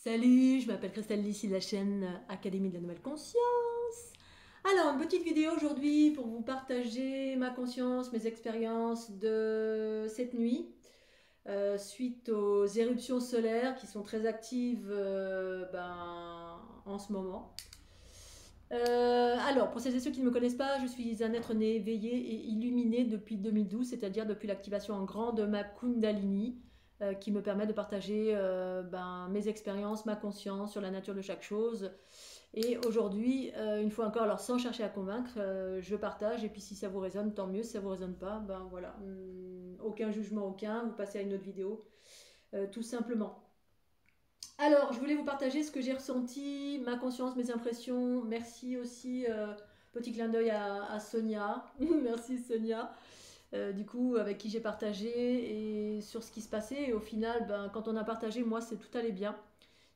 Salut, je m'appelle Christelle, ici de la chaîne Académie de la Nouvelle Conscience. Alors, une petite vidéo aujourd'hui pour vous partager ma conscience, mes expériences de cette nuit, suite aux éruptions solaires qui sont très actives en ce moment. Alors, pour celles et ceux qui ne me connaissent pas, je suis un être né éveillé et illuminé depuis 2012, c'est-à-dire depuis l'activation en grand de ma Kundalini, qui me permet de partager mes expériences, ma conscience sur la nature de chaque chose. Et aujourd'hui, une fois encore, alors sans chercher à convaincre, je partage. Et puis si ça vous résonne, tant mieux. Si ça vous résonne pas, ben voilà, aucun jugement, aucun. Vous passez à une autre vidéo, tout simplement. Alors, je voulais vous partager ce que j'ai ressenti, ma conscience, mes impressions. Merci aussi, petit clin d'œil à Sonia. Merci Sonia. Du coup, avec qui j'ai partagé et sur ce qui se passait. Et au final, quand on a partagé, moi, c'est tout allait bien.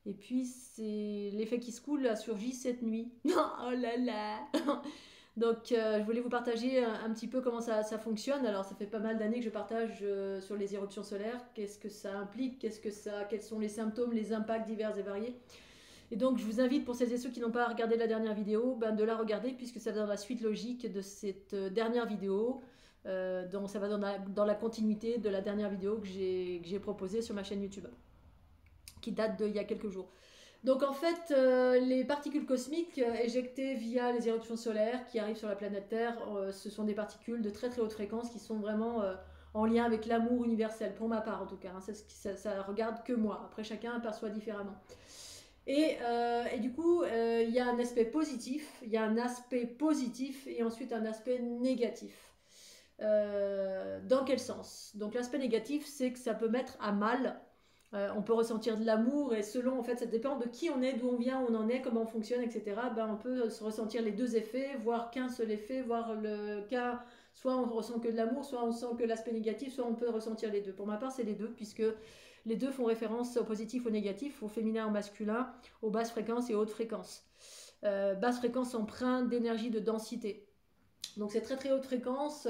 Et puis, c'est l'effet qui se coule a surgi cette nuit. Oh là là. Donc, je voulais vous partager un petit peu comment ça fonctionne. Alors, ça fait pas mal d'années que je partage sur les éruptions solaires. Qu'est-ce que ça implique? Quels sont les symptômes, les impacts divers et variés? Et donc, je vous invite, pour celles et ceux qui n'ont pas regardé la dernière vidéo, de la regarder, puisque ça va dans la suite logique de cette dernière vidéo. Donc, ça va dans la continuité de la dernière vidéo que j'ai proposée sur ma chaîne YouTube, qui date d'il y a quelques jours. Donc en fait, les particules cosmiques éjectées via les éruptions solaires qui arrivent sur la planète Terre, ce sont des particules de très très haute fréquence qui sont vraiment en lien avec l'amour universel, pour ma part en tout cas. Hein, ça regarde que moi. Après, chacun perçoit différemment. Et du coup, il y a un aspect positif, il y a un aspect positif et ensuite un aspect négatif. Dans quel sens? Donc l'aspect négatif, c'est que ça peut mettre à mal. On peut ressentir de l'amour et selon, en fait, ça dépend de qui on est, d'où on vient, où on en est, comment on fonctionne, etc. On peut se ressentir les deux effets, voire qu'un seul effet, voire le cas, soit on ressent que de l'amour, soit on sent que l'aspect négatif, soit on peut ressentir les deux. Pour ma part, c'est les deux, puisque les deux font référence au positif, au négatif, au féminin, au masculin, aux basses fréquences et aux hautes fréquences. Basse fréquence empreinte d'énergie de densité. Donc ces très très hautes fréquences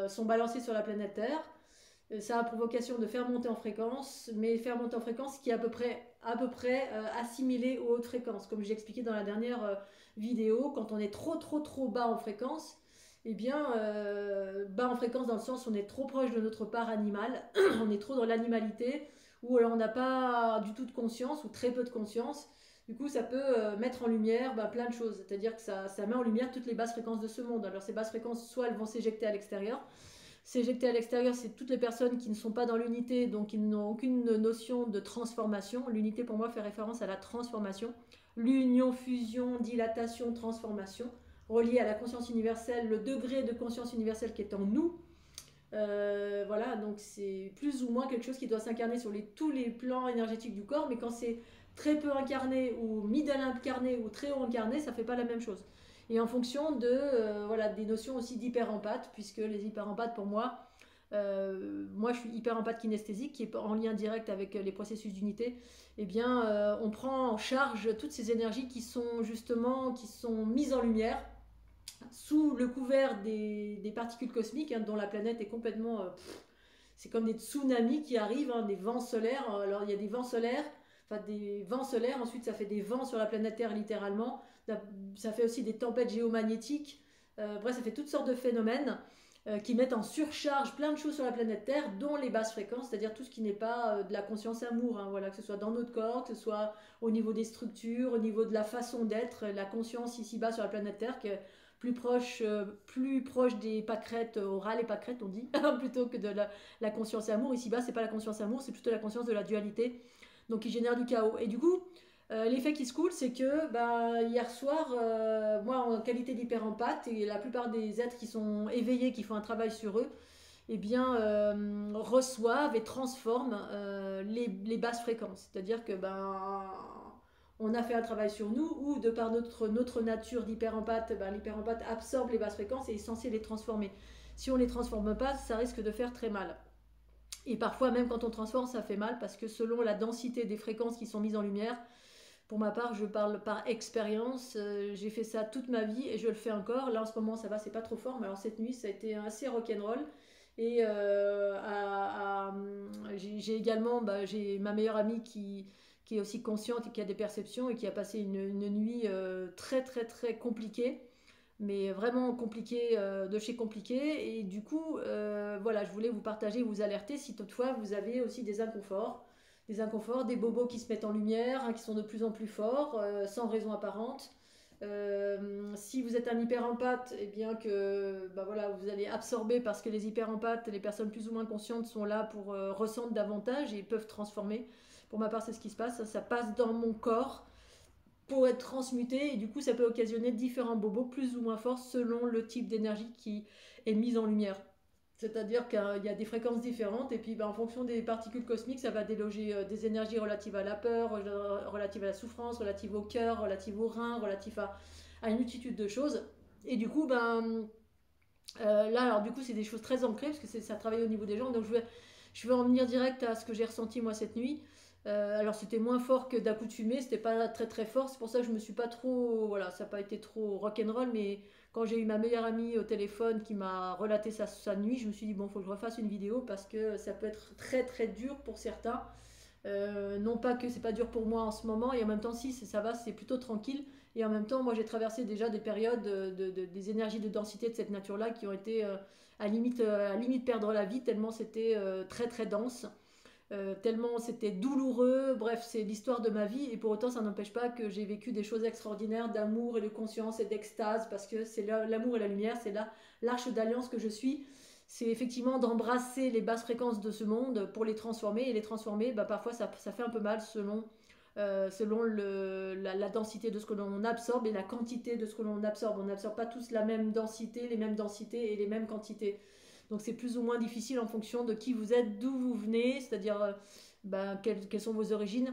sont balancées sur la planète Terre. Ça a pour vocation de faire monter en fréquence, mais faire monter en fréquence qui est à peu près assimilé aux hautes fréquences. Comme j'ai expliqué dans la dernière vidéo, quand on est trop bas en fréquence, eh bien, bas en fréquence dans le sens où on est trop proche de notre part animale, on est trop dans l'animalité, ou alors on n'a pas du tout de conscience, ou très peu de conscience. Du coup, ça peut mettre en lumière plein de choses. C'est-à-dire que ça met en lumière toutes les basses fréquences de ce monde. Alors ces basses fréquences, soit elles vont s'éjecter à l'extérieur. S'éjecter à l'extérieur, c'est toutes les personnes qui ne sont pas dans l'unité, donc qui n'ont aucune notion de transformation. L'unité, pour moi, fait référence à la transformation. L'union, fusion, dilatation, transformation, reliée à la conscience universelle, le degré de conscience universelle qui est en nous. Voilà, donc c'est plus ou moins quelque chose qui doit s'incarner sur tous les plans énergétiques du corps, mais quand c'est très peu incarné ou middle incarné ou très haut incarné, ça fait pas la même chose. Et en fonction de des notions aussi d'hyper-empathe, puisque les hyper-empathes pour moi, moi je suis hyper-empathe kinesthésique qui est en lien direct avec les processus d'unité. Eh bien, on prend en charge toutes ces énergies qui sont mises en lumière sous le couvert des particules cosmiques, dont la planète est complètement c'est comme des tsunamis qui arrivent, des vents solaires. Alors il y a des vents solaires, ensuite ça fait des vents sur la planète Terre littéralement, ça fait aussi des tempêtes géomagnétiques, bref ça fait toutes sortes de phénomènes qui mettent en surcharge plein de choses sur la planète Terre, dont les basses fréquences, c'est-à-dire tout ce qui n'est pas de la conscience amour, voilà, que ce soit dans notre corps, que ce soit au niveau des structures, au niveau de la façon d'être, la conscience ici-bas sur la planète Terre, plus proche des pâquerettes orales et pâquerettes on dit, plutôt que de la conscience amour. Ici-bas, c'est pas la conscience amour, c'est plutôt la conscience de la dualité, donc qui génère du chaos. Et du coup, l'effet qui se coule, c'est que hier soir, moi en qualité d'hyper-empathe, et la plupart des êtres qui sont éveillés, qui font un travail sur eux, eh bien, reçoivent et transforment les basses fréquences. C'est-à-dire que on a fait un travail sur nous, ou de par notre nature d'hyper-empathe, l'hyper-empathe absorbe les basses fréquences et est censé les transformer. Si on ne les transforme pas, ça risque de faire très mal. Et parfois, même quand on transforme, ça fait mal parce que selon la densité des fréquences qui sont mises en lumière, pour ma part, je parle par expérience, j'ai fait ça toute ma vie et je le fais encore. Là, en ce moment, ça va, c'est pas trop fort, mais alors cette nuit, ça a été assez rock'n'roll. Et j'ai également, j'ai ma meilleure amie qui qui est aussi consciente et qui a des perceptions et qui a passé une nuit très très très compliquée, mais vraiment compliquée de chez compliqué. Et du coup, voilà, je voulais vous partager, vous alerter si toutefois vous avez aussi des inconforts, des bobos qui se mettent en lumière, hein, qui sont de plus en plus forts, sans raison apparente. Si vous êtes un hyperempathe, eh bien que bah voilà, vous allez absorber parce que les hyperempathes, les personnes plus ou moins conscientes sont là pour ressentir davantage et peuvent transformer. Pour ma part, c'est ce qui se passe. Ça passe dans mon corps pour être transmuté et du coup, ça peut occasionner différents bobos plus ou moins forts selon le type d'énergie qui est mise en lumière. C'est-à-dire qu'il y a des fréquences différentes et puis en fonction des particules cosmiques, ça va déloger des énergies relatives à la peur, relatives à la souffrance, relatives au cœur, relatives aux reins, relatives à une multitude de choses. Et du coup, là, alors du coup, c'est des choses très ancrées parce que ça travaille au niveau des gens. Donc je vais en venir direct à ce que j'ai ressenti moi cette nuit. Alors c'était moins fort que d'accoutumée, c'était pas très très fort, c'est pour ça que je me suis pas trop, voilà, ça n'a pas été trop rock'n'roll, mais quand j'ai eu ma meilleure amie au téléphone qui m'a relaté sa nuit, je me suis dit bon, faut que je refasse une vidéo parce que ça peut être très très dur pour certains. Non pas que c'est pas dur pour moi en ce moment, et en même temps si ça va, c'est plutôt tranquille. Et en même temps, moi j'ai traversé déjà des périodes des énergies de densité de cette nature-là qui ont été à limite perdre la vie, tellement c'était très très dense. Tellement c'était douloureux, bref, c'est l'histoire de ma vie, et pour autant ça n'empêche pas que j'ai vécu des choses extraordinaires d'amour et de conscience et d'extase, parce que c'est l'amour et la lumière, c'est là l'arche d'alliance que je suis. C'est effectivement d'embrasser les basses fréquences de ce monde pour les transformer, et les transformer, bah, parfois ça fait un peu mal selon la densité de ce que l'on absorbe et la quantité de ce que l'on absorbe. On n'absorbe pas tous la même densité, les mêmes densités et les mêmes quantités. Donc c'est plus ou moins difficile en fonction de qui vous êtes, d'où vous venez, c'est-à-dire quelles sont vos origines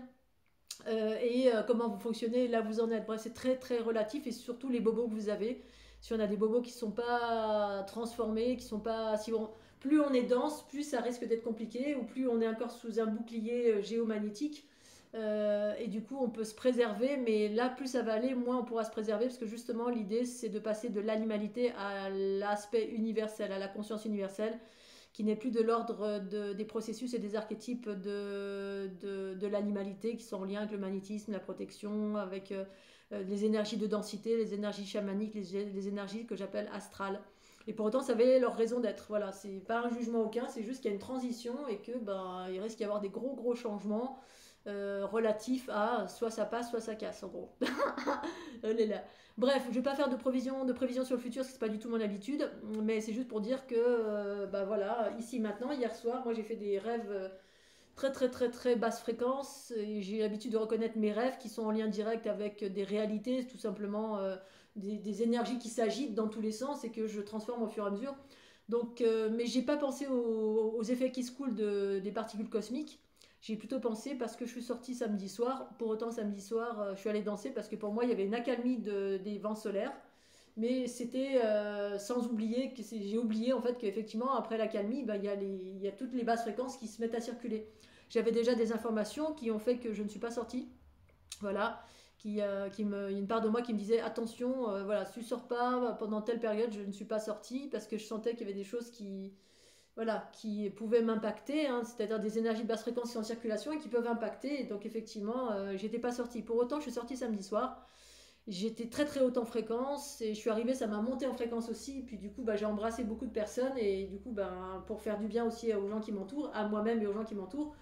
et comment vous fonctionnez, là vous en êtes. Bref, c'est très très relatif, et surtout les bobos que vous avez. Si on a des bobos qui ne sont pas transformés, qui sont pas... plus on est dense, plus ça risque d'être compliqué, ou plus on est encore sous un bouclier géomagnétique. Et du coup, on peut se préserver, mais là, plus ça va aller, moins on pourra se préserver, parce que justement, l'idée, c'est de passer de l'animalité à l'aspect universel, à la conscience universelle, qui n'est plus de l'ordre des processus et des archétypes de l'animalité, qui sont en lien avec le magnétisme, la protection, avec les énergies de densité, les énergies chamaniques, les énergies que j'appelle astrales. Et pour autant, ça avait leur raison d'être. Voilà, c'est pas un jugement aucun, c'est juste qu'il y a une transition et que il risque d'y avoir des gros gros changements relatifs à soit ça passe, soit ça casse, en gros. Oh là là. Bref, je ne vais pas faire de prévision sur le futur, parce que c'est pas du tout mon habitude, mais c'est juste pour dire que, voilà, ici maintenant, hier soir, moi j'ai fait des rêves très très très très basse fréquence, et j'ai l'habitude de reconnaître mes rêves qui sont en lien direct avec des réalités, tout simplement des énergies qui s'agitent dans tous les sens et que je transforme au fur et à mesure. Donc, mais j'ai pas pensé aux effets qui se coulent des particules cosmiques. J'ai plutôt pensé parce que je suis sortie samedi soir. Pour autant, samedi soir, je suis allée danser parce que pour moi, il y avait une accalmie des vents solaires. Mais c'était sans oublier que j'ai oublié en fait qu'effectivement, après l'accalmie, il y a toutes les basses fréquences qui se mettent à circuler. J'avais déjà des informations qui ont fait que je ne suis pas sortie. Voilà. Il y a une part de moi qui me disait attention, voilà, si tu sors pas pendant telle période, je ne suis pas sortie parce que je sentais qu'il y avait des choses voilà, qui pouvaient m'impacter, hein, c'est-à-dire des énergies de basse fréquence en circulation et qui peuvent impacter. Et donc effectivement, j'étais pas sortie. Pour autant, je suis sortie samedi soir. J'étais très très haute en fréquence et je suis arrivée, ça m'a monté en fréquence aussi. Puis du coup, j'ai embrassé beaucoup de personnes et du coup, pour faire du bien aussi aux gens qui m'entourent, à moi-même et aux gens qui m'entourent.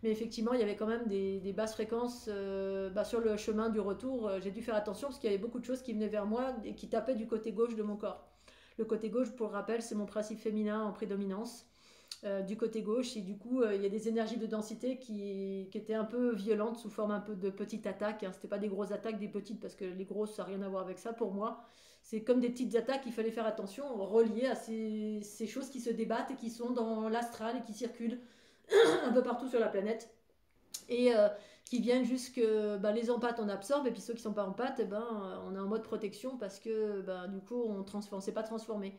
Mais effectivement, il y avait quand même des basses fréquences sur le chemin du retour. J'ai dû faire attention parce qu'il y avait beaucoup de choses qui venaient vers moi et qui tapaient du côté gauche de mon corps. Le côté gauche, pour le rappel, c'est mon principe féminin en prédominance du côté gauche. Et du coup, il y a des énergies de densité qui étaient un peu violentes sous forme un peu de petites attaques. Hein. C'était pas des grosses attaques, des petites, parce que les grosses, ça n'a rien à voir avec ça pour moi. C'est comme des petites attaques, il fallait faire attention, reliées à ces choses qui se débattent et qui sont dans l'astral et qui circulent un peu partout sur la planète. Et qui viennent jusque les empathes on absorbe, et puis ceux qui sont pas empathes, on est en mode protection parce que du coup on s'est pas transformé.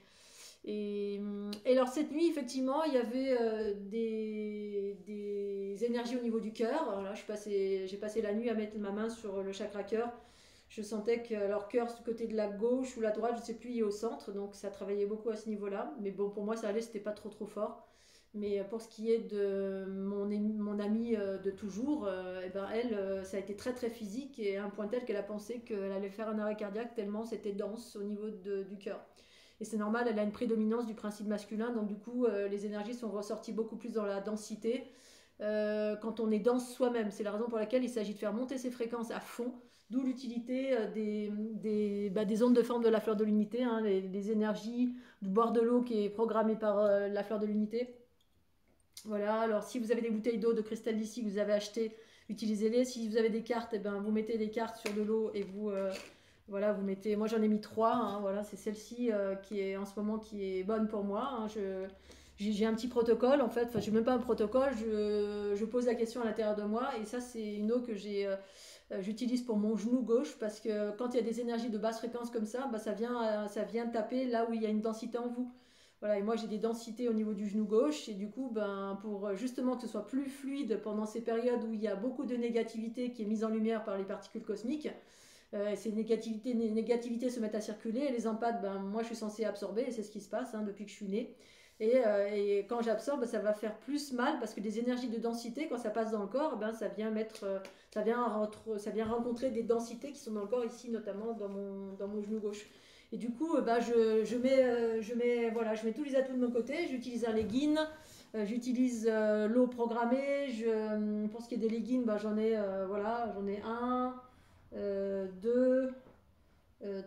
Et alors cette nuit effectivement il y avait des énergies au niveau du cœur. Alors là j'ai passé la nuit à mettre ma main sur le chakra cœur. Je sentais que leur cœur du côté de la gauche ou la droite, je sais plus, il est au centre, donc ça travaillait beaucoup à ce niveau là, mais bon pour moi ça allait, c'était pas trop trop fort. Mais pour ce qui est de mon amie de toujours, eh ben elle, ça a été très très physique et à un point tel qu'elle a pensé qu'elle allait faire un arrêt cardiaque tellement c'était dense au niveau du cœur. Et c'est normal, elle a une prédominance du principe masculin, donc du coup les énergies sont ressorties beaucoup plus dans la densité quand on est dense soi-même. C'est la raison pour laquelle il s'agit de faire monter ses fréquences à fond, d'où l'utilité des ondes de forme de la fleur de l'unité, hein, les énergies du boire de l'eau qui est programmée par la fleur de l'unité. Voilà, alors si vous avez des bouteilles d'eau de cristal d'ici que vous avez achetées, utilisez-les. Si vous avez des cartes, eh ben, vous mettez les cartes sur de l'eau et voilà, vous mettez. Moi j'en ai mis trois, hein, voilà, c'est celle-ci qui est en ce moment qui est bonne pour moi. Hein, j'ai un petit protocole en fait, enfin je n'ai même pas un protocole, je pose la question à l'intérieur de moi et ça c'est une eau que j'utilise pour mon genou gauche parce que quand il y a des énergies de basse fréquence comme ça, bah, ça vient taper là où il y a une densité en vous. Voilà, et moi j'ai des densités au niveau du genou gauche et du coup ben, pour justement que ce soit plus fluide pendant ces périodes où il y a beaucoup de négativité qui est mise en lumière par les particules cosmiques, ces négativités se mettent à circuler et les empathes, ben, moi je suis censée absorber et c'est ce qui se passe hein, depuis que je suis née. Et quand j'absorbe, ça va faire plus mal parce que des énergies de densité, quand ça passe dans le corps, ben, ça vient rencontrer des densités qui sont dans le corps ici, notamment dans mon genou gauche. Et du coup, bah, voilà, je mets tous les atouts de mon côté. J'utilise un legging, j'utilise l'eau programmée. Pour ce qui est des leggings, bah, j'en ai un, deux,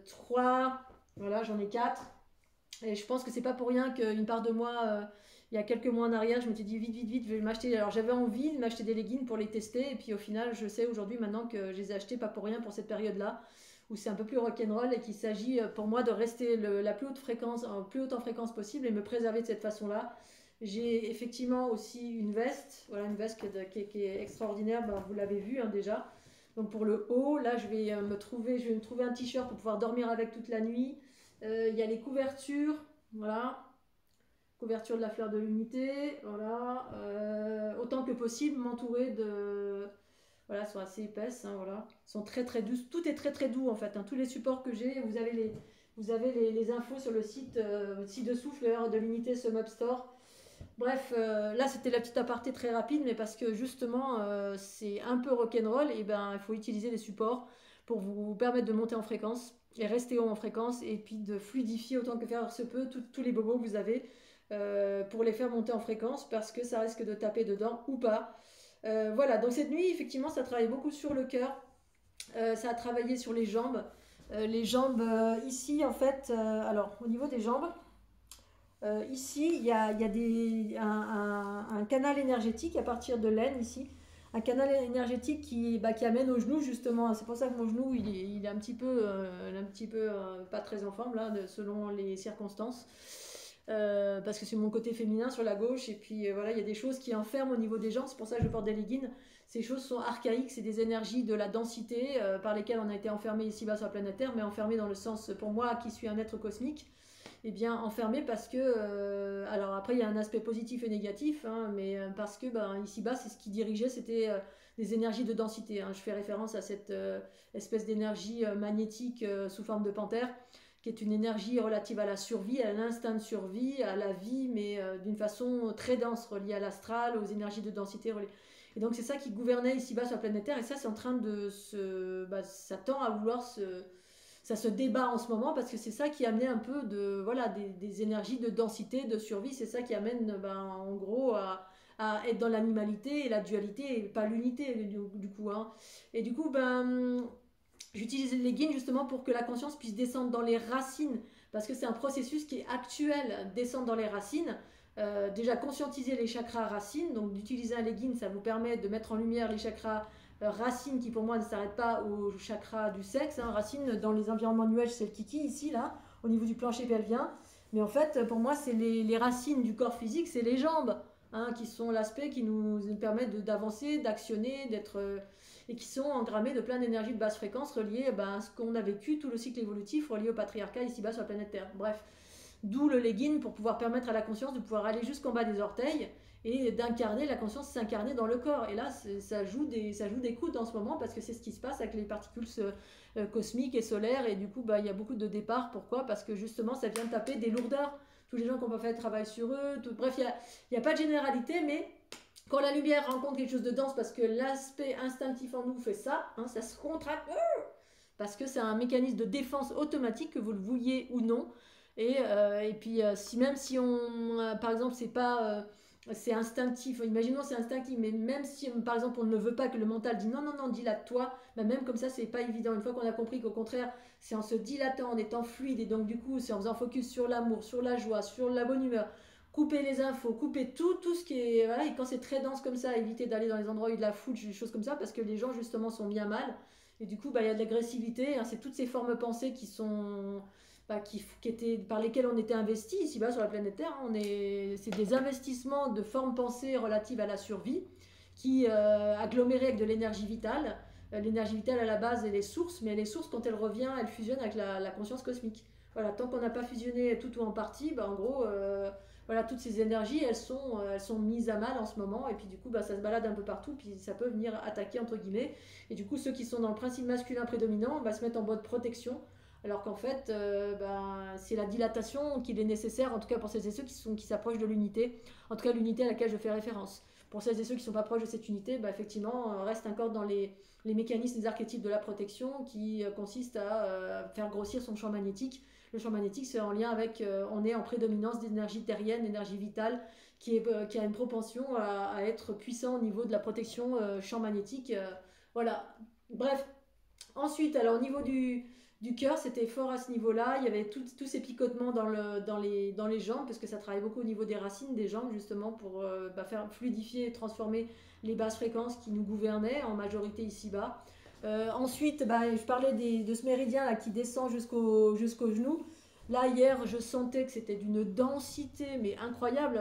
trois, voilà, j'en ai quatre. Et je pense que c'est pas pour rien qu'une part de moi, il y a quelques mois en arrière, je m'étais dit vite, vite, vite, je vais m'acheter. Alors j'avais envie de m'acheter des leggings pour les tester, et puis au final, je sais aujourd'hui maintenant que je les ai achetés pas pour rien pour cette période-là, où c'est un peu plus rock'n'roll et qu'il s'agit pour moi de rester la plus haute fréquence, plus haute en fréquence possible et me préserver de cette façon-là. J'ai effectivement aussi une veste, voilà une veste qui est extraordinaire, ben, vous l'avez vu hein, déjà. Donc pour le haut, là je vais me trouver un t-shirt pour pouvoir dormir avec toute la nuit. Il y a les couvertures, voilà, couverture de la fleur de l'unité, voilà, autant que possible m'entourer de, voilà, elles sont assez épaisses, hein, voilà, elles sont très très douces, tout est très très doux en fait, hein. Tous les supports que j'ai, vous avez les infos sur le site ci-dessous, fleur de l'unité Sum Up Store. Bref, là c'était la petite aparté très rapide, mais parce que justement c'est un peu rock'n'roll, et ben il faut utiliser les supports pour vous permettre de monter en fréquence et rester haut en fréquence, et puis de fluidifier autant que faire se peut tous les bobos que vous avez pour les faire monter en fréquence, parce que ça risque de taper dedans ou pas. Voilà, donc cette nuit, effectivement, ça travaille beaucoup sur le cœur, ça a travaillé sur les jambes. Les jambes ici, en fait, alors au niveau des jambes, ici, il y a un canal énergétique à partir de l'aine ici. Un canal énergétique qui amène au genou justement. C'est pour ça que mon genou il est un petit peu pas très en forme là, selon les circonstances. Parce que c'est mon côté féminin sur la gauche et puis voilà, il y a des choses qui enferment au niveau des jambes. C'est pour ça que je porte des leggings. Ces choses sont archaïques, c'est des énergies de la densité par lesquelles on a été enfermé ici-bas sur la planète Terre, mais enfermé dans le sens, pour moi qui suis un être cosmique, eh bien enfermé parce que alors après il y a un aspect positif et négatif hein, mais parce que ben, ici-bas c'est ce qui dirigeait, c'était des énergies de densité hein. Je fais référence à cette espèce d'énergie magnétique sous forme de panthère qui est une énergie relative à la survie, à l'instinct de survie, à la vie, mais d'une façon très dense, reliée à l'astral, aux énergies de densité. Et donc c'est ça qui gouvernait ici-bas sur la planète Terre, et ça c'est en train de ça tend à vouloir ça se débat en ce moment parce que c'est ça qui amenait un peu des énergies de densité, de survie, c'est ça qui amène en gros à être dans l'animalité et la dualité et pas l'unité du coup hein. Et du coup j'utilise les leggings justement pour que la conscience puisse descendre dans les racines parce que c'est un processus qui est actuel, descendre dans les racines. Déjà conscientiser les chakras racines, donc d'utiliser un legging ça vous permet de mettre en lumière les chakras racine qui pour moi ne s'arrête pas au chakra du sexe hein. Racine dans les environnements New Age c'est le kiki ici là au niveau du plancher pelvien, mais en fait pour moi c'est les racines du corps physique, c'est les jambes hein, qui sont l'aspect qui nous permet d'avancer, d'actionner, d'être et qui sont engrammés de plein d'énergies de basse fréquence reliées à ce qu'on a vécu, tout le cycle évolutif relié au patriarcat ici-bas sur la planète Terre. Bref, d'où le legging pour pouvoir permettre à la conscience de pouvoir aller jusqu'en bas des orteils et d'incarner, la conscience s'incarner dans le corps. Et là, ça joue des coudes en ce moment parce que c'est ce qui se passe avec les particules cosmiques et solaires. Et du coup, il y a beaucoup de départs. Pourquoi ? Parce que justement, ça vient taper des lourdeurs. tous les gens qui ont pas fait travail sur eux. Bref, il y a pas de généralité, mais quand la lumière rencontre quelque chose de dense, parce que l'aspect instinctif en nous fait ça, hein, ça se contracte, parce que c'est un mécanisme de défense automatique, que vous le vouliez ou non. Et puis, même si par exemple, c'est pas, c'est instinctif, imaginons c'est instinctif, mais même si, par exemple, on ne veut pas, que le mental dit non, non, non, dilate-toi, bah, même comme ça, c'est pas évident. Une fois qu'on a compris qu'au contraire, c'est en se dilatant, en étant fluide, et donc du coup, c'est en faisant focus sur l'amour, sur la joie, sur la bonne humeur, couper les infos, couper tout ce qui est. Voilà, et quand c'est très dense comme ça, éviter d'aller dans les endroits où il y a de la foule, des choses comme ça, parce que les gens, justement, sont bien mal. Et du coup, bah, il y a de l'agressivité, hein, c'est toutes ces formes pensées qui sont. Bah, qui étaient, par lesquelles on était investi ici-bas sur la planète Terre. Hein, c'est des investissements de formes pensées relatives à la survie qui agglomérées avec de l'énergie vitale. L'énergie vitale à la base, elle est source, mais les sources, quand elle revient, elle fusionne avec la conscience cosmique. Voilà, tant qu'on n'a pas fusionné tout ou en partie, bah, en gros, voilà, toutes ces énergies, elles sont mises à mal en ce moment, et puis du coup, bah, ça se balade un peu partout, puis ça peut venir attaquer, entre guillemets, et du coup, ceux qui sont dans le principe masculin prédominant, bah, se mettent en mode protection, alors qu'en fait, ben, c'est la dilatation qu'il est nécessaire, en tout cas pour celles et ceux qui s'approchent de l'unité, en tout cas l'unité à laquelle je fais référence. Pour celles et ceux qui ne sont pas proches de cette unité, ben, effectivement, on reste encore dans les mécanismes, les archétypes de la protection qui consistent à faire grossir son champ magnétique. Le champ magnétique, c'est en lien avec, on est en prédominance d'énergie terrienne, d'énergie vitale, qui a une propension à être puissant au niveau de la protection champ magnétique. Voilà. Bref. Ensuite, alors au niveau du cœur, c'était fort à ce niveau-là. Il y avait tous ces picotements dans les jambes, parce que ça travaille beaucoup au niveau des racines des jambes, justement, pour faire fluidifier et transformer les basses fréquences qui nous gouvernaient, en majorité ici-bas. Ensuite, bah, je parlais de ce méridien là, qui descend jusqu'au genou. Là, hier, je sentais que c'était d'une densité, mais incroyable.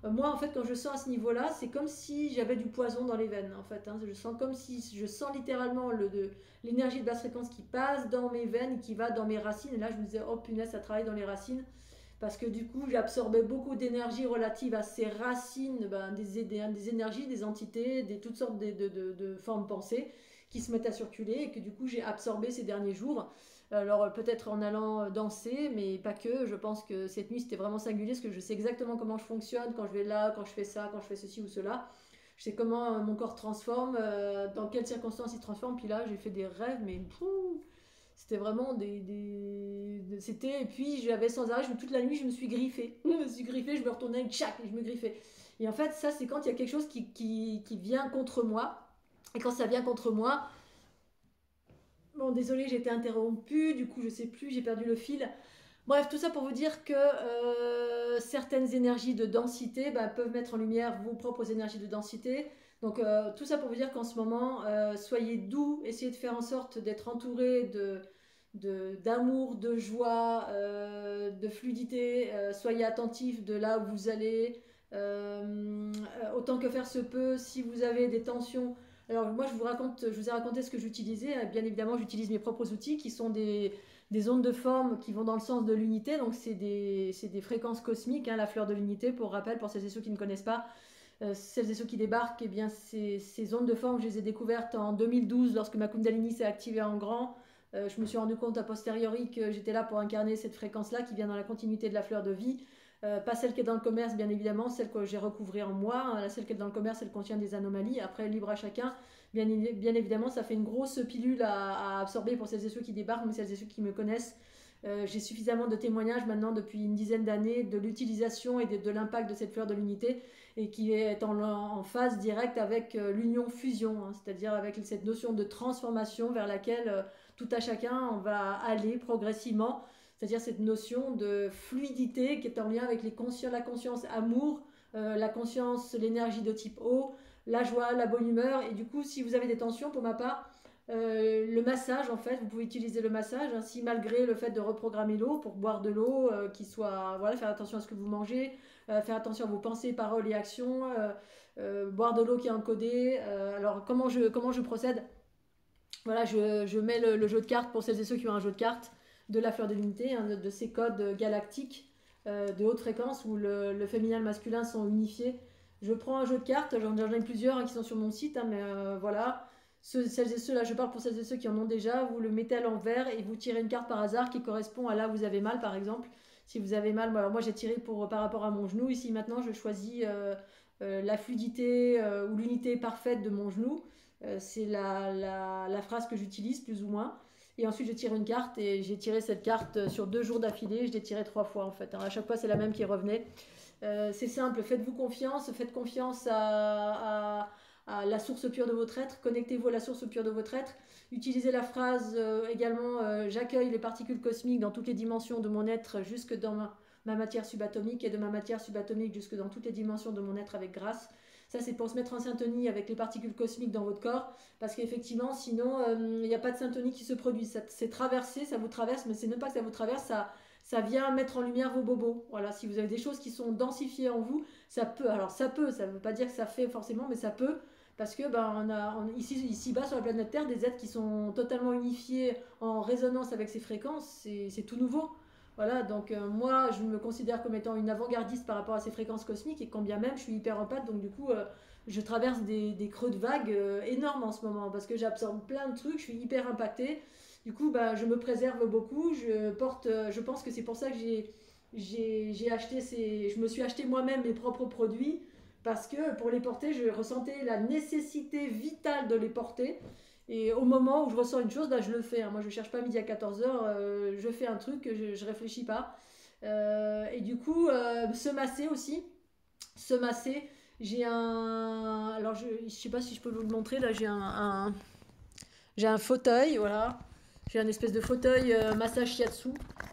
Moi, en fait, quand je sens à ce niveau-là, c'est comme si j'avais du poison dans les veines, en fait. Hein. Je sens littéralement l'énergie de basse fréquence qui passe dans mes veines, qui va dans mes racines. Et là, je me disais, oh punaise, ça travaille dans les racines. Parce que du coup, j'absorbais beaucoup d'énergie relative à ces racines, ben, des énergies, des entités, toutes sortes de formes pensées qui se mettent à circuler et que du coup, j'ai absorbé ces derniers jours. Alors peut-être en allant danser, mais pas que. Je pense que cette nuit c'était vraiment singulier parce que je sais exactement comment je fonctionne quand je vais là, quand je fais ça, quand je fais ceci ou cela. Je sais comment mon corps transforme, dans quelles circonstances il transforme. Puis là j'ai fait des rêves, mais c'était vraiment c'était. Et puis j'avais sans arrêt, toute la nuit je me suis griffée. Je me suis griffée, je me retournais, tchac, et je me griffais. Et en fait ça c'est quand il y a quelque chose qui vient contre moi. Et quand ça vient contre moi, bon, désolé, j'ai été interrompue, du coup, je sais plus, j'ai perdu le fil. Bref, tout ça pour vous dire que certaines énergies de densité bah, peuvent mettre en lumière vos propres énergies de densité. Donc, tout ça pour vous dire qu'en ce moment, soyez doux, essayez de faire en sorte d'être entouré d'amour, de joie, de fluidité. Soyez attentifs de là où vous allez. Autant que faire se peut, si vous avez des tensions. Alors moi je vous ai raconté ce que j'utilisais. Bien évidemment j'utilise mes propres outils qui sont des ondes de forme qui vont dans le sens de l'unité. Donc c'est des fréquences cosmiques, hein, la fleur de l'unité pour rappel pour celles et ceux qui ne connaissent pas. Celles et ceux qui débarquent, eh bien ces ondes de forme je les ai découvertes en 2012 lorsque ma Kundalini s'est activée en grand. Je me suis rendu compte a posteriori que j'étais là pour incarner cette fréquence-là qui vient dans la continuité de la fleur de vie. Pas celle qui est dans le commerce, bien évidemment, celle que j'ai recouvrée en moi. Hein. Celle qui est dans le commerce, elle contient des anomalies. Après, libre à chacun. Bien évidemment, ça fait une grosse pilule à absorber pour celles et ceux qui débarquent, mais celles et ceux qui me connaissent. J'ai suffisamment de témoignages maintenant depuis une dizaine d'années de l'utilisation et de l'impact de cette fleur de l'unité et qui est en phase directe avec l'union-fusion, hein, c'est-à-dire avec cette notion de transformation vers laquelle tout à chacun on va aller progressivement. C'est-à-dire cette notion de fluidité qui est en lien avec la conscience amour, la conscience, l'énergie de type eau, la joie, la bonne humeur. Et du coup, si vous avez des tensions, pour ma part, le massage, en fait, vous pouvez utiliser le massage. Hein, si malgré le fait de reprogrammer l'eau pour boire de l'eau, qui soit, voilà, faire attention à ce que vous mangez, faire attention à vos pensées, paroles et actions, boire de l'eau qui est encodée. Alors, comment je procède? Voilà, je mets le jeu de cartes pour celles et ceux qui ont un jeu de cartes de la fleur de l'unité, hein, de ces codes galactiques de haute fréquence où le féminin et le masculin sont unifiés. Je prends un jeu de cartes, j'en ai plusieurs hein, qui sont sur mon site, hein, mais voilà. Celles et ceux, là je parle pour celles et ceux qui en ont déjà, vous le mettez à l'envers et vous tirez une carte par hasard qui correspond à là où vous avez mal par exemple. Si vous avez mal, alors moi j'ai tiré par rapport à mon genou. Ici maintenant, je choisis la fluidité ou l'unité parfaite de mon genou. C'est la phrase que j'utilise plus ou moins. Et ensuite, je tire une carte et j'ai tiré cette carte sur 2 jours d'affilée. Je l'ai tirée 3 fois en fait. Alors, à chaque fois, c'est la même qui revenait. C'est simple, faites confiance à la source pure de votre être, connectez-vous à la source pure de votre être, utilisez la phrase également j'accueille les particules cosmiques dans toutes les dimensions de mon être jusque dans ma matière subatomique et de ma matière subatomique jusque dans toutes les dimensions de mon être avec grâce. Ça, c'est pour se mettre en syntonie avec les particules cosmiques dans votre corps, parce qu'effectivement, sinon, il n'y a pas de syntonie qui se produit. C'est traversé, ça vous traverse, mais c'est même pas que ça vous traverse, ça vient mettre en lumière vos bobos. Voilà, si vous avez des choses qui sont densifiées en vous, ça peut. Alors ça peut, ça ne veut pas dire que ça fait forcément, mais ça peut. Parce que ici-bas sur la planète Terre, des êtres qui sont totalement unifiés en résonance avec ces fréquences, c'est tout nouveau. Voilà, donc moi je me considère comme étant une avant-gardiste par rapport à ces fréquences cosmiques et quand bien même je suis hyper empathe, donc du coup je traverse des creux de vagues énormes en ce moment parce que j'absorbe plein de trucs, je suis hyper impactée. Du coup, bah, je me préserve beaucoup. Je pense que c'est pour ça que je me suis acheté moi-même mes propres produits parce que pour les porter, je ressentais la nécessité vitale de les porter. Et au moment où je ressens une chose, bah, je le fais, hein. Moi, je ne cherche pas midi à 14h, je fais un truc, je ne réfléchis pas. Et du coup, se masser aussi. Se masser. J'ai un. Alors, je ne sais pas si je peux vous le montrer. Là, j'ai un fauteuil, voilà. J'ai un espèce de fauteuil massage shiatsu.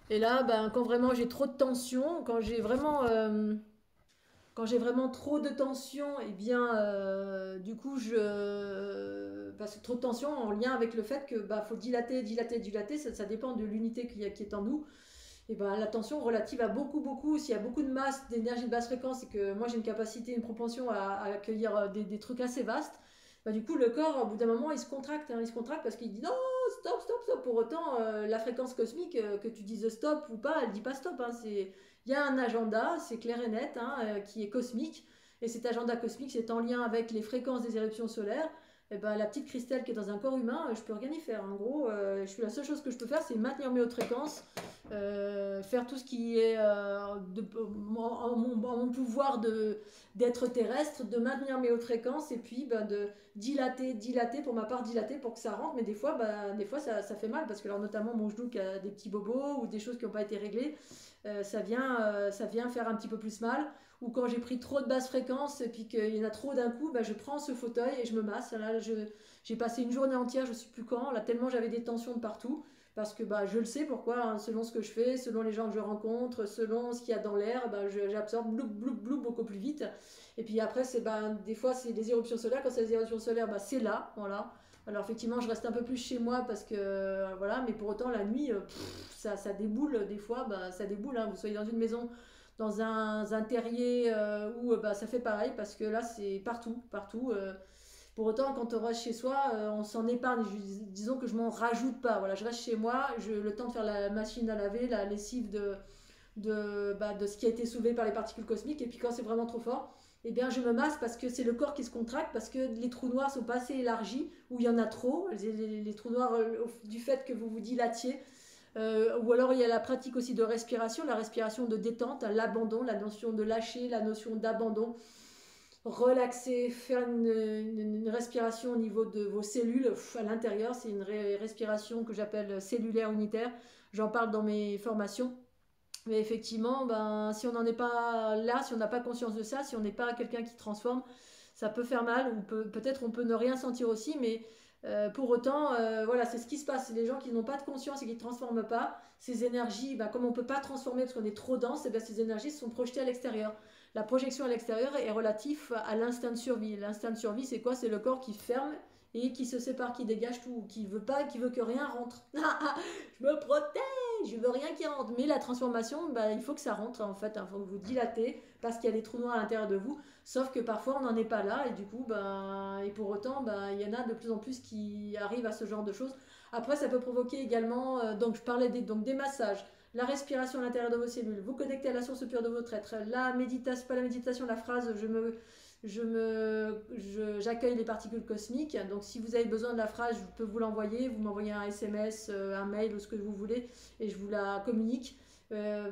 Et là, ben, quand vraiment j'ai trop de tension, quand j'ai vraiment trop de tension, eh bien, du coup, parce que trop de tension en lien avec le fait que bah, faut dilater, dilater, dilater, ça dépend de l'unité qui est en nous. Et ben, la tension relative à beaucoup, beaucoup, s'il y a beaucoup de masse d'énergie de basse fréquence et que moi j'ai une capacité, une propension à accueillir des trucs assez vastes, bah, du coup le corps, au bout d'un moment, il se contracte, hein, il se contracte parce qu'il dit non, stop, stop, stop. Pour autant, la fréquence cosmique, que tu dises stop ou pas, elle dit pas stop, hein. Il y a un agenda, c'est clair et net, hein, qui est cosmique. Et cet agenda cosmique, c'est en lien avec les fréquences des éruptions solaires. Et ben, la petite Christelle qui est dans un corps humain, je peux rien y faire. En gros, la seule chose que je peux faire, c'est maintenir mes hautes fréquences, faire tout ce qui est en mon pouvoir d'être terrestre, de maintenir mes hautes fréquences et puis ben, de dilater, dilater, pour ma part dilater pour que ça rentre. Mais des fois ça fait mal parce que alors, notamment mon genou qui a des petits bobos ou des choses qui n'ont pas été réglées, ça vient faire un petit peu plus mal. Ou quand j'ai pris trop de basses fréquences et puis qu'il y en a trop d'un coup, bah, je prends ce fauteuil et je me masse. Là, j'ai passé une journée entière, je ne sais plus quand, là, tellement j'avais des tensions de partout. Parce que bah, je le sais pourquoi, hein, selon ce que je fais, selon les gens que je rencontre, selon ce qu'il y a dans l'air, bah, j'absorbe bloup, bloup, bloup beaucoup plus vite. Et puis après, des fois, c'est des éruptions solaires. Quand c'est des éruptions solaires, bah, c'est là, voilà. Alors effectivement, je reste un peu plus chez moi parce que voilà, mais pour autant la nuit, ça déboule des fois, bah, ça déboule. Hein. Vous soyez dans une maison, dans un terrier où bah, ça fait pareil parce que là c'est partout, partout. Pour autant, quand on reste chez soi, on s'en épargne. Disons que je m'en rajoute pas. Voilà, je reste chez moi, le temps de faire la machine à laver, la lessive de ce qui a été soulevé par les particules cosmiques. Et puis quand c'est vraiment trop fort, eh bien je me masse parce que c'est le corps qui se contracte, parce que les trous noirs sont pas assez élargis, ou il y en a trop. Les trous noirs, du fait que vous vous dilatiez. Ou alors il y a la pratique aussi de respiration, la respiration de détente, l'abandon, la notion de lâcher, la notion d'abandon. Relaxer, faire une respiration au niveau de vos cellules à l'intérieur. C'est une respiration que j'appelle cellulaire unitaire. J'en parle dans mes formations. Mais effectivement, ben, si on n'en est pas là, si on n'a pas conscience de ça, si on n'est pas quelqu'un qui transforme, ça peut faire mal, ou peut-être on peut ne rien sentir aussi, mais pour autant, voilà, c'est ce qui se passe. Les gens qui n'ont pas de conscience et qui ne transforment pas, ces énergies, ben, comme on ne peut pas transformer parce qu'on est trop dense, et bien ces énergies sont projetées à l'extérieur. La projection à l'extérieur est relative à l'instinct de survie. L'instinct de survie, c'est quoi? C'est le corps qui ferme et qui se sépare, qui dégage tout, qui veut pas, qui veut que rien rentre. Je me protège, je veux rien qui rentre. Mais la transformation, bah, il faut que ça rentre en fait. Il faut que vous dilatez parce qu'il y a des trous noirs à l'intérieur de vous. Sauf que parfois on n'en est pas là et du coup, bah, et pour autant, bah, il y en a de plus en plus qui arrivent à ce genre de choses. Après, ça peut provoquer également, donc je parlais des massages, la respiration à l'intérieur de vos cellules, vous connectez à la source pure de votre être, la méditation, pas la méditation, la phrase j'accueille les particules cosmiques. Donc si vous avez besoin de la phrase, je peux vous l'envoyer, vous m'envoyez un SMS, un mail ou ce que vous voulez et je vous la communique.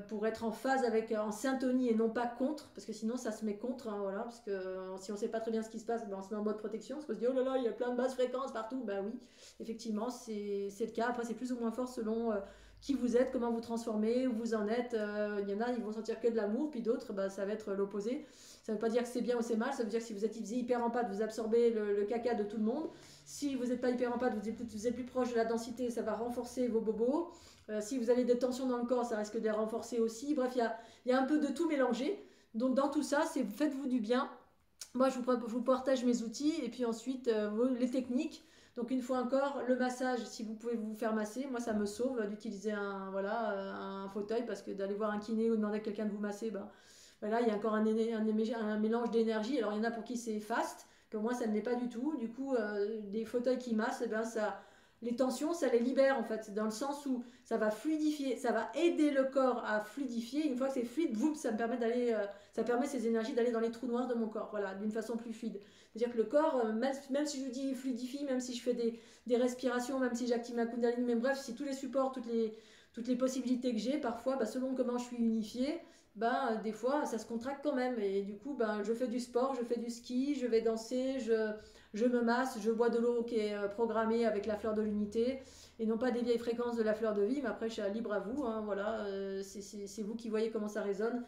pour être en phase avec, en syntonie et non pas contre, parce que sinon ça se met contre, hein, voilà, parce que si on sait pas très bien ce qui se passe, ben, on se met en mode protection, parce qu'on se dit oh là là, il y a plein de basses fréquences partout, bah oui, effectivement, c'est le cas. Après, c'est plus ou moins fort selon qui vous êtes, comment vous transformez, où vous en êtes. Il y en a, ils vont sentir que de l'amour, puis d'autres, bah, ça va être l'opposé. Ça ne veut pas dire que c'est bien ou c'est mal, ça veut dire que si vous êtes hyper empathe, vous absorbez le caca de tout le monde. Si vous n'êtes pas hyper empathe, vous êtes plus proche de la densité, ça va renforcer vos bobos. Si vous avez des tensions dans le corps, ça risque de les renforcer aussi. Bref, il y a un peu de tout mélangé. Donc dans tout ça, faites-vous du bien. Moi, je vous partage mes outils et puis ensuite les techniques. Donc une fois encore, le massage, si vous pouvez vous faire masser, moi ça me sauve d'utiliser un fauteuil parce que d'aller voir un kiné ou demander à quelqu'un de vous masser, ben, voilà, il y a encore un mélange d'énergie. Alors il y en a pour qui c'est fast, pour moi ça ne l'est pas du tout. Du coup, des fauteuils qui massent, eh ben, les tensions, ça les libère en fait. C'est dans le sens où ça va fluidifier, ça va aider le corps à fluidifier. Une fois que c'est fluide, ça me permet ça permet ces énergies d'aller dans les trous noirs de mon corps, voilà, d'une façon plus fluide. C'est-à-dire que le corps, même si je vous dis fluidifie, même si je fais des respirations, même si j'active ma Kundalini, mais bref, si tous les supports, toutes les possibilités que j'ai, parfois, bah, selon comment je suis unifiée, ben, des fois ça se contracte quand même et du coup ben, je fais du sport, je fais du ski, je vais danser, je me masse, je bois de l'eau qui est programmée avec la fleur de l'unité et non pas des vieilles fréquences de la fleur de vie, mais après je suis libre à vous, hein, voilà, c'est vous qui voyez comment ça résonne.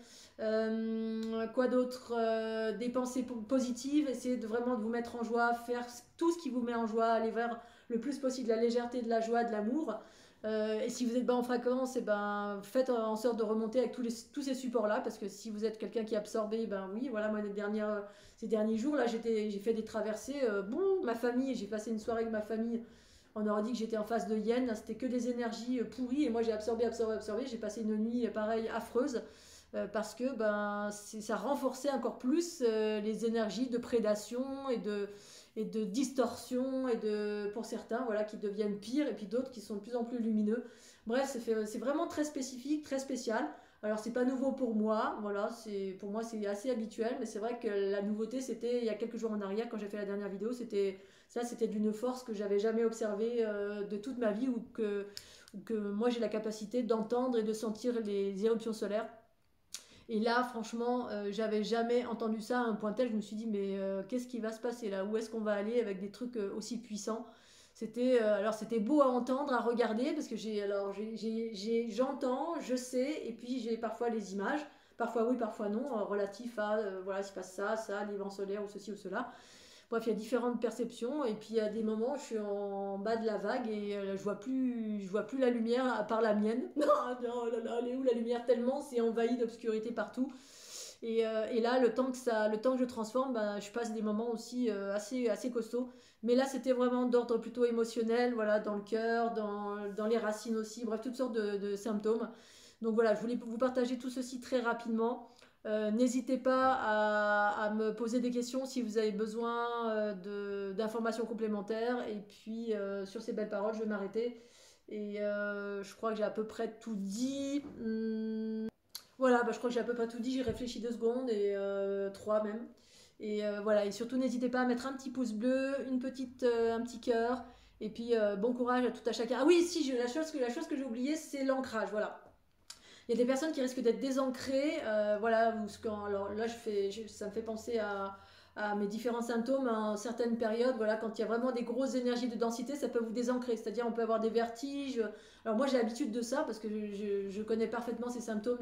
Quoi d'autre, des pensées positives, essayez vraiment de vous mettre en joie, faire tout ce qui vous met en joie, aller vers le plus possible la légèreté, de la joie, de l'amour. Et si vous n'êtes pas en fréquence, et ben, faites en sorte de remonter avec tous ces supports-là, parce que si vous êtes quelqu'un qui est absorbé, ben oui, voilà, moi ces derniers jours, là, j'ai fait des traversées, ma famille, j'ai passé une soirée avec ma famille, on aurait dit que j'étais en face de Yen, c'était que des énergies pourries, et moi j'ai absorbé, j'ai passé une nuit pareil affreuse, parce que ben, ça renforçait encore plus les énergies de prédation et de distorsion pour certains voilà, qui deviennent pires et puis d'autres qui sont de plus en plus lumineux. Bref, c'est vraiment très spécifique, très spécial. Alors c'est pas nouveau pour moi, voilà, pour moi c'est assez habituel, mais c'est vrai que la nouveauté c'était il y a quelques jours en arrière quand j'ai fait la dernière vidéo, c'était d'une force que j'avais jamais observée de toute ma vie ou que moi j'ai la capacité d'entendre et de sentir les éruptions solaires. Et là, franchement, j'avais jamais entendu ça à un point tel. Je me suis dit, mais qu'est-ce qui va se passer là? Où est-ce qu'on va aller avec des trucs aussi puissants? Alors c'était beau à entendre, à regarder, parce que j'entends, je sais, et puis j'ai parfois les images, parfois oui, parfois non, relatifs à voilà, il se passe ça, les vents solaires ou ceci ou cela. Bref, il y a différentes perceptions et puis il y a des moments où je suis en bas de la vague et je vois plus la lumière à part la mienne. Non, non, là, là, elle est où la lumière tellement c'est envahi d'obscurité partout. Et là, le temps que je transforme, bah, je passe des moments aussi assez costauds. Mais là, c'était vraiment d'ordre plutôt émotionnel, voilà, dans le cœur, dans les racines aussi, bref, toutes sortes de symptômes. Donc voilà, je voulais vous partager tout ceci très rapidement. N'hésitez pas à me poser des questions si vous avez besoin d'informations complémentaires. Et puis, sur ces belles paroles, je vais m'arrêter. Et je crois que j'ai à peu près tout dit. Voilà, bah, je crois que j'ai à peu près tout dit. J'ai réfléchi 2 secondes et 3 même. Et voilà, et surtout n'hésitez pas à mettre un petit pouce bleu, un petit cœur. Et puis bon courage à tout à chacun. Ah oui, si, la chose que j'ai oubliée, c'est l'ancrage. Voilà. Il y a des personnes qui risquent d'être désancrées. Voilà, alors là, ça me fait penser à mes différents symptômes en certaines périodes. Voilà, quand il y a vraiment des grosses énergies de densité, ça peut vous désancrer. C'est-à-dire, on peut avoir des vertiges. Alors moi, j'ai l'habitude de ça parce que je connais parfaitement ces symptômes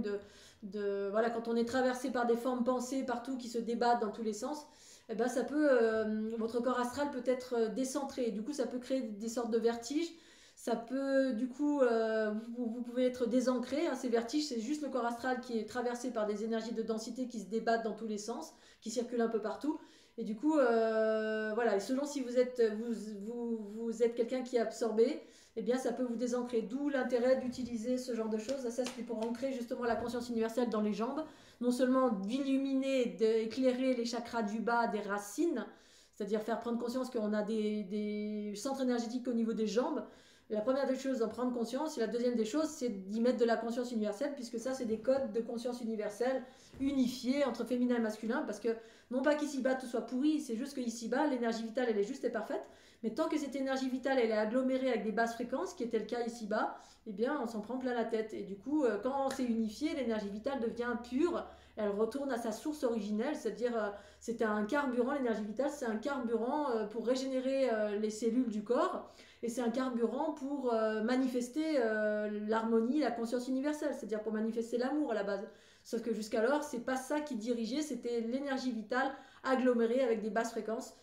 voilà, quand on est traversé par des formes pensées partout qui se débattent dans tous les sens. Eh ben, votre corps astral peut être décentré. Du coup, ça peut créer des sortes de vertiges. Ça peut, du coup, vous pouvez être désancré. Hein, ces vertiges, c'est juste le corps astral qui est traversé par des énergies de densité qui se débattent dans tous les sens, qui circulent un peu partout. Et du coup, voilà, et selon si vous êtes quelqu'un qui est absorbé, eh bien, ça peut vous désancrer. D'où l'intérêt d'utiliser ce genre de choses. Ça, c'était pour ancrer justement la conscience universelle dans les jambes. Non seulement d'illuminer, d'éclairer les chakras du bas des racines, c'est-à-dire faire prendre conscience qu'on a des centres énergétiques au niveau des jambes. La première des choses, d'en prendre conscience. Et la deuxième des choses, c'est d'y mettre de la conscience universelle, puisque ça, c'est des codes de conscience universelle unifiés entre féminin et masculin, parce que non pas qu'ici-bas tout soit pourri, c'est juste qu'ici-bas, l'énergie vitale, elle est juste et parfaite, Mais tant que cette énergie vitale elle est agglomérée avec des basses fréquences, qui était le cas ici-bas, eh bien on s'en prend plein la tête. Et du coup, quand c'est unifié, l'énergie vitale devient pure, elle retourne à sa source originelle, c'est-à-dire c'est un carburant, l'énergie vitale c'est un carburant pour régénérer les cellules du corps, et c'est un carburant pour manifester l'harmonie, la conscience universelle, c'est-à-dire pour manifester l'amour à la base. Sauf que jusqu'alors, c'est pas ça qui dirigeait, c'était l'énergie vitale agglomérée avec des basses fréquences.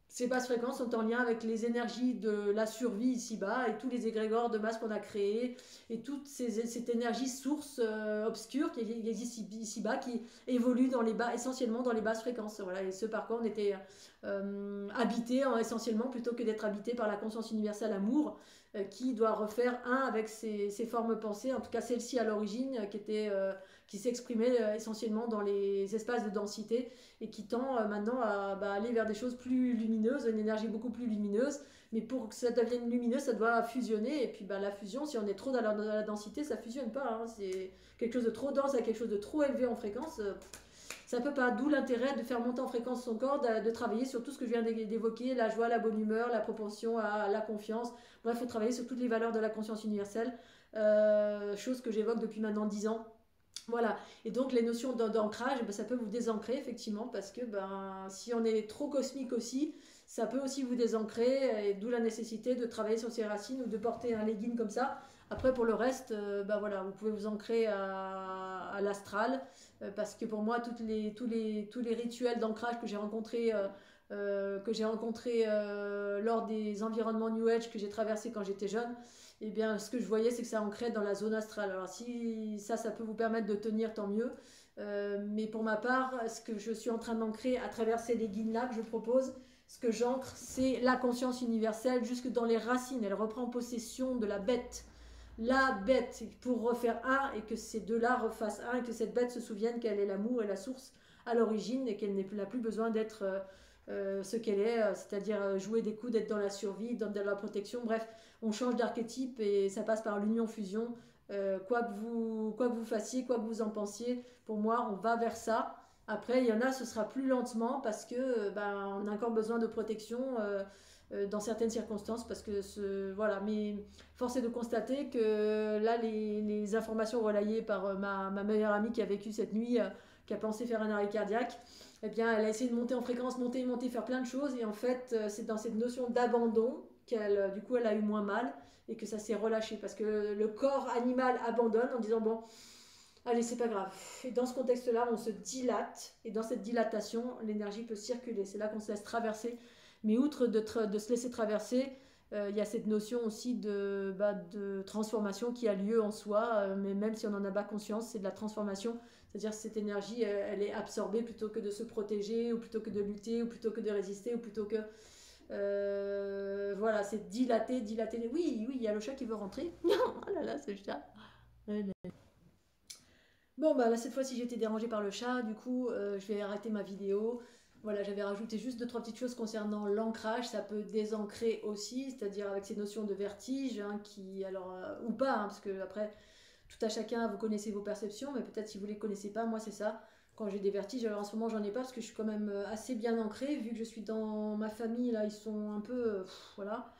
Ces basses fréquences sont en lien avec les énergies de la survie ici-bas et tous les égrégores de masse qu'on a créés et toute cette énergie source obscure qui existe ici-bas, qui évolue dans les bas, essentiellement dans les basses fréquences. Voilà, et ce par quoi on était habité essentiellement plutôt que d'être habité par la conscience universelle amour qui doit refaire un avec ses formes pensées, en tout cas celle-ci à l'origine qui s'exprimait essentiellement dans les espaces de densité et qui tend maintenant à aller vers des choses plus lumineuses, une énergie beaucoup plus lumineuse. Mais pour que ça devienne lumineux, ça doit fusionner. Et puis la fusion, si on est trop dans la densité, ça fusionne pas. Hein. C'est quelque chose de trop dense à quelque chose de trop élevé en fréquence. Ça peut pas. D'où l'intérêt de faire monter en fréquence son corps, de travailler sur tout ce que je viens d'évoquer, la joie, la bonne humeur, la propension à la confiance. Bref, il faut travailler sur toutes les valeurs de la conscience universelle. Chose que j'évoque depuis maintenant 10 ans. Voilà, et donc les notions d'ancrage, ça peut vous désancrer effectivement, parce que si on est trop cosmique aussi, ça peut aussi vous désancrer, et d'où la nécessité de travailler sur ses racines ou de porter un legging comme ça. Après pour le reste, voilà, vous pouvez vous ancrer à l'astral, parce que pour moi tous les rituels d'ancrage que j'ai rencontrés lors des environnements New Age que j'ai traversés quand j'étais jeune, eh bien, ce que je voyais, c'est que ça ancrait dans la zone astrale. Alors, si ça peut vous permettre de tenir, tant mieux. Mais pour ma part, ce que je suis en train d'ancrer à travers ces leggings-là que je propose, ce que j'ancre, c'est la conscience universelle jusque dans les racines. Elle reprend possession de la bête. La bête, pour refaire un, et que ces deux-là refassent un, et que cette bête se souvienne qu'elle est l'amour et la source à l'origine, et qu'elle n'a plus besoin d'être ce qu'elle est, c'est-à-dire jouer des coups, d'être dans la survie, dans la protection. Bref, on change d'archétype et ça passe par l'union-fusion. Quoi que vous fassiez, quoi que vous en pensiez, pour moi, on va vers ça. Après, il y en a, ce sera plus lentement parce que on a encore besoin de protection dans certaines circonstances. Parce que voilà, mais force est de constater que là, les informations relayées par ma meilleure amie qui a vécu cette nuit, qui a pensé faire un arrêt cardiaque, eh bien, elle a essayé de monter en fréquence, monter, faire plein de choses. Et en fait, c'est dans cette notion d'abandon du coup, elle a eu moins mal et que ça s'est relâché. Parce que le corps animal abandonne en disant, bon, allez, c'est pas grave. Et dans ce contexte-là, on se dilate. Et dans cette dilatation, l'énergie peut circuler. C'est là qu'on se laisse traverser. Mais outre de se laisser traverser, il y a cette notion aussi de transformation qui a lieu en soi. Mais même si on n'en a pas conscience, c'est de la transformation. C'est-à-dire que cette énergie, elle est absorbée plutôt que de se protéger, ou plutôt que de lutter, ou plutôt que de résister, ou plutôt que... voilà, c'est dilaté. Oui, il y a le chat qui veut rentrer. Oh là là, c'est le chat. Bon, là, cette fois-ci, j'ai été dérangée par le chat. Du coup, je vais arrêter ma vidéo. Voilà, j'avais rajouté juste 2-3 petites choses concernant l'ancrage. Ça peut désancrer aussi, c'est-à-dire avec ces notions de vertige, ou pas, parce que après... Tout à chacun, vous connaissez vos perceptions, mais peut-être si vous ne les connaissez pas, moi c'est ça. Quand j'ai des vertiges, alors en ce moment j'en ai pas parce que je suis quand même assez bien ancrée, vu que je suis dans ma famille, là ils sont un peu... voilà.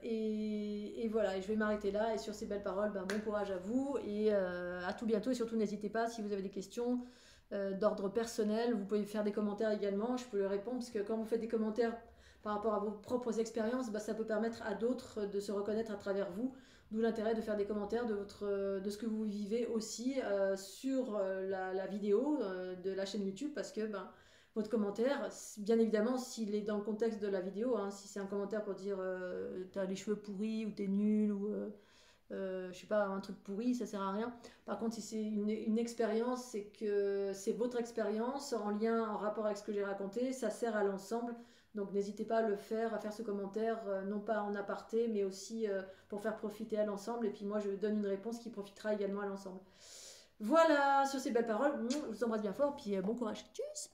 Et voilà, et je vais m'arrêter là. Et sur ces belles paroles, bon courage à vous et à tout bientôt. Et surtout n'hésitez pas, si vous avez des questions d'ordre personnel, vous pouvez faire des commentaires également, je peux les répondre, parce que quand vous faites des commentaires par rapport à vos propres expériences, ça peut permettre à d'autres de se reconnaître à travers vous. D'où l'intérêt de faire des commentaires de ce que vous vivez aussi sur la vidéo de la chaîne YouTube, parce que votre commentaire, bien évidemment, s'il est dans le contexte de la vidéo, si c'est un commentaire pour dire t'as les cheveux pourris ou t'es nul ou je sais pas, un truc pourri, ça sert à rien. Par contre, si c'est une expérience, c'est que c'est votre expérience en rapport avec ce que j'ai raconté, ça sert à l'ensemble. Donc n'hésitez pas à le faire, à faire ce commentaire, non pas en aparté, mais aussi pour faire profiter à l'ensemble. Et puis moi, je donne une réponse qui profitera également à l'ensemble. Voilà, sur ces belles paroles, je vous embrasse bien fort, puis bon courage. Tchuss.